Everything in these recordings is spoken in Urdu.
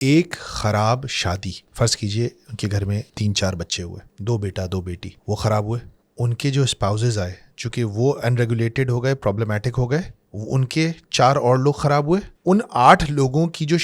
ایک خراب شادی، فرض کیجئے ان کے گھر میں 3-4 بچے ہوئے، 2 بیٹا 2 بیٹی، وہ خراب ہوئے. ان کے جو اسپاؤزز آئے چونکہ وہ انریگولیٹڈ ہو گئے، پرابلمٹک ہو گئے، ان کے 4 اور لوگ خراب ہوئے. ان 8 لوگوں کی جو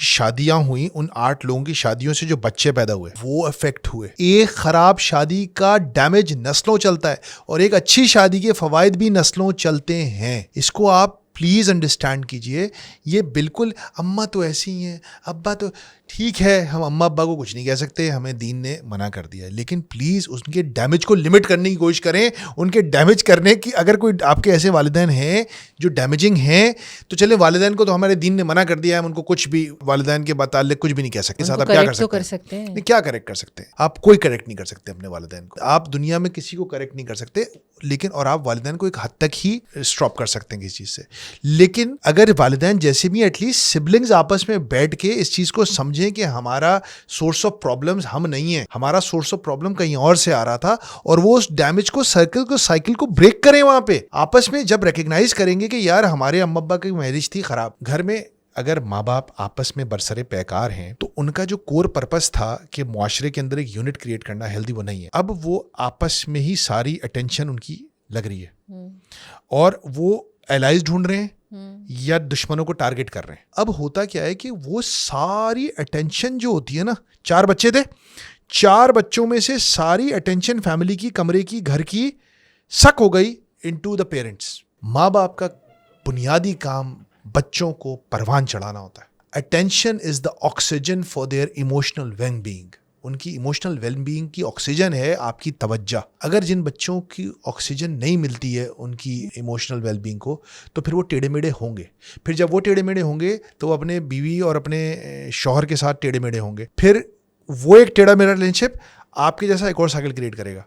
شادیاں ہوئیں، ان 8 لوگوں کی شادیوں سے جو بچے پیدا ہوئے وہ افیکٹ ہوئے. ایک خراب شادی کا ڈیمیج نسلوں چلتا ہے اور ایک اچھی شادی کے فوائد بھی نسلوں چلتے ہیں. اس کو آپ پلیز انڈرسٹینڈ کیجئے. یہ بالکل اماں تو ایسی ہیں، ابا تو ٹھیک ہے، ہم اماں ابا کو کچھ نہیں کہہ سکتے، ہمیں دین نے منع کر دیا ہے، لیکن پلیز ان کے ڈیمیج کو لمٹ کرنے کی کوشش کریں. ان کے ڈیمیج کرنے کی، اگر کوئی آپ کے ایسے والدین ہیں جو ڈیمیجنگ ہیں تو چلیں، والدین کو تو ہمارے دین نے منع کر دیا ہے، ہم ان کو کچھ بھی والدین کے متعلق کچھ بھی نہیں کہہ سکتے. ساتھ آپ کیا کر سکتے ہیں؟ کیا کریکٹ کر سکتے ہیں؟ آپ کوئی کریکٹ نہیں کر سکتے اپنے والدین کو. آپ دنیا میں کسی کو کریکٹ نہیں کر سکتے، لیکن اور آپ والدین کو ایک حد تک ہی اسٹاپ کر سکتے ہیں کسی چیز سے. لیکن اگر والدین جیسے بھی ایٹ لیسٹ سبلنگز آپس میں بیٹھ کے اس چیز کو سمجھیں کہ ہمارا سورس آف پرابلمز ہم نہیں ہیں، ہمارا سورس آف پرابلم کہیں اور سے آ رہا تھا، اور وہ اس ڈیمیج کو، سائیکل کو بریک کریں. وہاں پہ آپس میں جب ریکگنائز کریں گے کہ یار ہمارے اما ابا کی میرج تھی خراب، گھر میں اگر ماں باپ آپس میں برسر پیکار ہیں تو ان کا جو کور پرپس تھا کہ معاشرے کے اندر ایک یونٹ کریٹ کرنا ہیلدی، وہ نہیں ہے. اب وہ آپس میں ہی ساری اٹینشن ان کی لگ رہی ہے اور وہ الائز ڈھونڈ رہے ہیں یا دشمنوں کو ٹارگٹ کر رہے ہیں. اب ہوتا کیا ہے کہ وہ ساری اٹینشن جو ہوتی ہے نا، 4 بچے تھے، 4 بچوں میں سے ساری اٹینشن فیملی کی، کمرے کی، گھر کی سک ہو گئی انٹو دا پیرنٹس. ماں باپ کا بنیادی کام بچوں کو پروان چڑھانا ہوتا ہے. Attention is the oxygen for their emotional well being. ان کی ایموشنل ویل بینگ کی آکسیجن ہے آپ کی توجہ. اگر جن بچوں کی آکسیجن نہیں ملتی ہے ان کی ایموشنل ویل بینگ کو، تو پھر وہ ٹیڑھے میڑھے ہوں گے. پھر جب وہ ٹیڑھے میڑھے ہوں گے تو وہ اپنے بیوی اور اپنے شوہر کے ساتھ ٹیڑھے میڑھے ہوں گے. پھر وہ ایک ٹیڑھا میڑھا ریلیشن شپ آپ کے جیسا ایک اور سائیکل کریٹ کرے گا.